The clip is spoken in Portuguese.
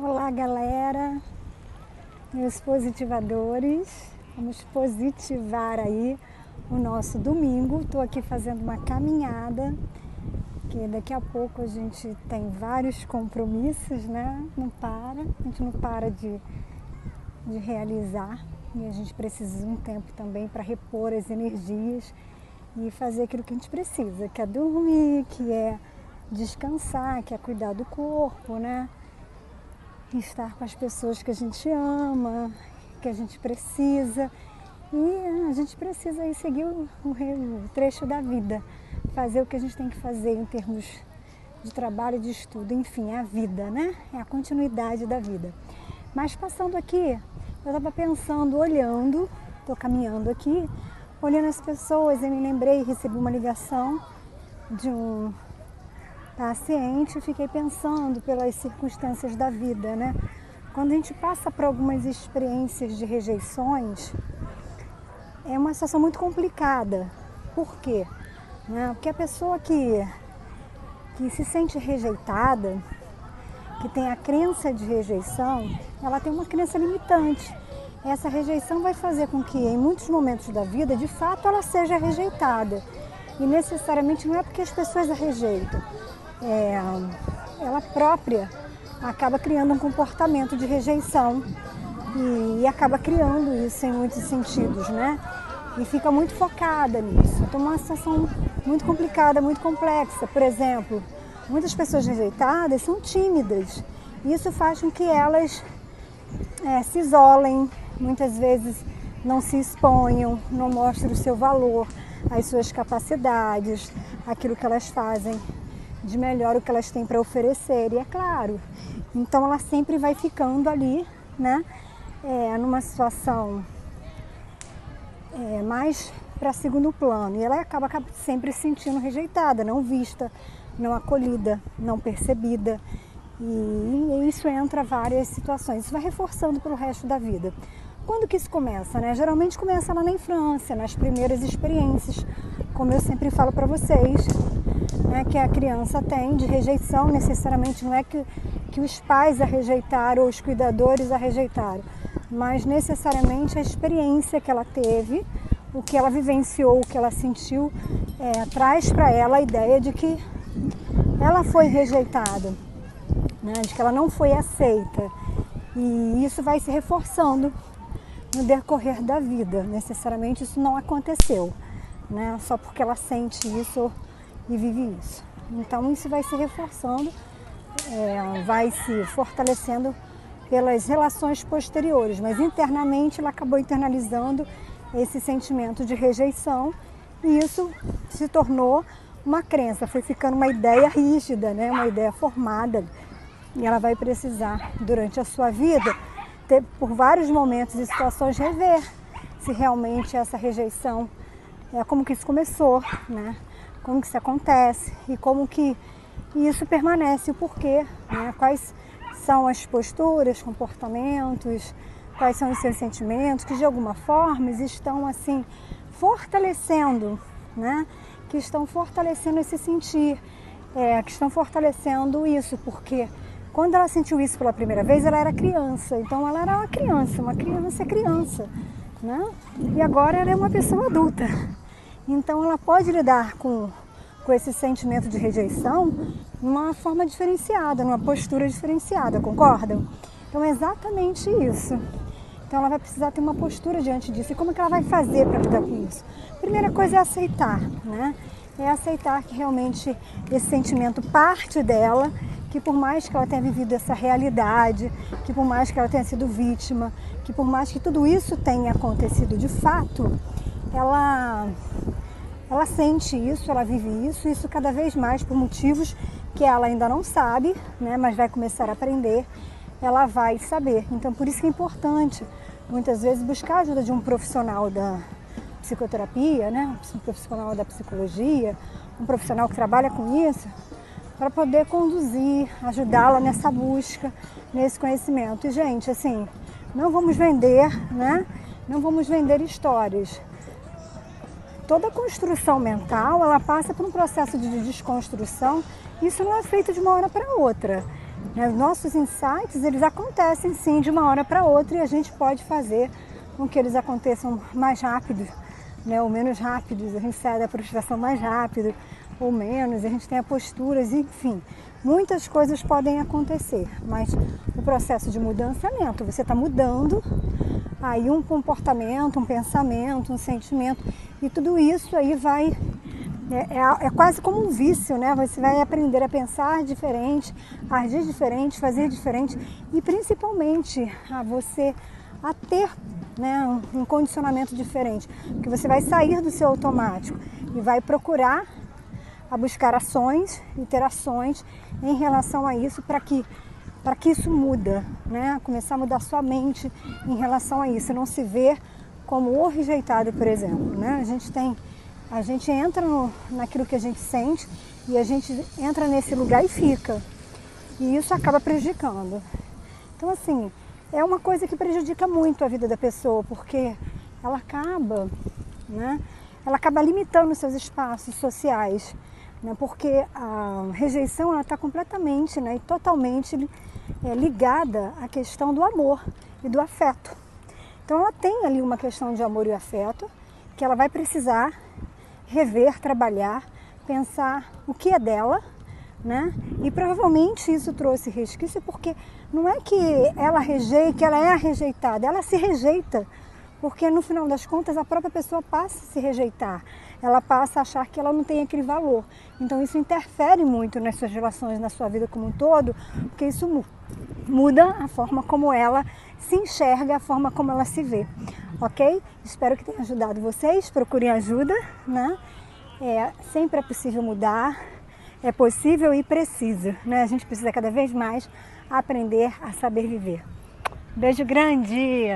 Olá, galera, meus positivadores. Vamos positivar aí o nosso domingo. Estou aqui fazendo uma caminhada, que daqui a pouco a gente tem vários compromissos, né? A gente não para de realizar, e a gente precisa de um tempo também para repor as energias e fazer aquilo que a gente precisa, que é dormir, que é descansar, que é cuidar do corpo, né? Estar com as pessoas que a gente ama, que a gente precisa. E a gente precisa aí seguir o trecho da vida, fazer o que a gente tem que fazer em termos de trabalho, de estudo, enfim, é a vida, né? É a continuidade da vida. Mas passando aqui, eu estava pensando, olhando, estou caminhando aqui, olhando as pessoas, eu me lembrei, recebi uma ligação de um paciente, fiquei pensando pelas circunstâncias da vida, né? Quando a gente passa por algumas experiências de rejeições, é uma situação muito complicada. Por quê? Porque a pessoa que se sente rejeitada, que tem a crença de rejeição, ela tem uma crença limitante. Essa rejeição vai fazer com que, em muitos momentos da vida, de fato, ela seja rejeitada. E necessariamente não é porque as pessoas a rejeitam. Ela própria acaba criando um comportamento de rejeição e acaba criando isso em muitos sentidos, né? E fica muito focada nisso. Então, uma situação muito complicada, muito complexa. Por exemplo, muitas pessoas rejeitadas são tímidas. Isso faz com que elas se isolem, muitas vezes não se exponham, não mostrem o seu valor, as suas capacidades, aquilo que elas fazem de melhor, o que elas têm para oferecer. E é claro, então ela sempre vai ficando ali, né, numa situação mais para segundo plano. E ela acaba sempre se sentindo rejeitada, não vista, não acolhida, não percebida. E isso entra várias situações. Isso vai reforçando pelo resto da vida. Quando que isso começa, né? Geralmente começa lá na infância, nas primeiras experiências, como eu sempre falo para vocês, né, que a criança tem de rejeição. Necessariamente não é que os pais a rejeitaram ou os cuidadores a rejeitaram, mas necessariamente a experiência que ela teve, o que ela vivenciou, o que ela sentiu, traz para ela a ideia de que ela foi rejeitada, né, de que ela não foi aceita. E isso vai se reforçando no decorrer da vida. Necessariamente isso não aconteceu, né, só porque ela sente isso e vive isso. Então isso vai se reforçando, vai se fortalecendo pelas relações posteriores, mas internamente ela acabou internalizando esse sentimento de rejeição e isso se tornou uma crença, foi ficando uma ideia rígida, né, uma ideia formada, e ela vai precisar durante a sua vida ter, por vários momentos e situações, rever se realmente essa rejeição como que isso começou, né? Como que isso acontece e como que isso permanece, o porquê, né? Quais são as posturas, comportamentos, quais são os seus sentimentos que de alguma forma estão assim fortalecendo, né? Que estão fortalecendo esse sentir, que estão fortalecendo isso, porque quando ela sentiu isso pela primeira vez, ela era criança, então ela era uma criança é criança, né? E agora ela é uma pessoa adulta. Então ela pode lidar com esse sentimento de rejeição de uma forma diferenciada, numa postura diferenciada, concordam? Então é exatamente isso. Então ela vai precisar ter uma postura diante disso. E como é que ela vai fazer para lidar com isso? Primeira coisa é aceitar, né? É aceitar que realmente esse sentimento parte dela, que por mais que ela tenha vivido essa realidade, que por mais que ela tenha sido vítima, que por mais que tudo isso tenha acontecido de fato, ela sente isso, ela vive isso cada vez mais por motivos que ela ainda não sabe, né, mas vai começar a aprender, ela vai saber. Então, por isso que é importante, muitas vezes, buscar a ajuda de um profissional da psicoterapia, né, um profissional da psicologia, um profissional que trabalha com isso, para poder conduzir, ajudá-la nessa busca, nesse conhecimento. E, gente, assim, não vamos vender, né, não vamos vender histórias. Toda construção mental, ela passa por um processo de desconstrução. Isso não é feito de uma hora para outra. né? Os nossos insights, eles acontecem sim de uma hora para outra e a gente pode fazer com que eles aconteçam mais rápido, né? Ou menos rápidos, a gente sai da frustração mais rápido ou menos, a gente tem posturas, enfim, muitas coisas podem acontecer, mas o processo de mudança é lento, você está mudando aí um comportamento, um pensamento, um sentimento, e tudo isso aí vai, é quase como um vício, né? Você vai aprender a pensar diferente, a agir diferente, fazer diferente e principalmente a ter, né, um condicionamento diferente, porque você vai sair do seu automático e vai procurar a buscar ações, interações em relação a isso para que isso muda, né? Começar a mudar sua mente em relação a isso, não se ver como o rejeitado, por exemplo, né? A gente entra naquilo que a gente sente e a gente entra nesse lugar e fica, e isso acaba prejudicando. Então assim, é uma coisa que prejudica muito a vida da pessoa, porque ela acaba, né? Ela acaba limitando seus espaços sociais, né? Porque a rejeição está completamente, né, e totalmente ligada à questão do amor e do afeto. Então ela tem ali uma questão de amor e afeto que ela vai precisar rever, trabalhar, pensar o que é dela, né? E provavelmente isso trouxe resquício porque não é que ela rejeita, que ela é a rejeitada, ela se rejeita, porque no final das contas a própria pessoa passa a se rejeitar, ela passa a achar que ela não tem aquele valor. Então isso interfere muito nas suas relações, na sua vida como um todo, porque isso muda a forma como ela se enxerga, a forma como ela se vê, ok? Espero que tenha ajudado vocês, procurem ajuda, né? Sempre é possível mudar, é possível e precisa, né? A gente precisa cada vez mais aprender a saber viver. Beijo grande!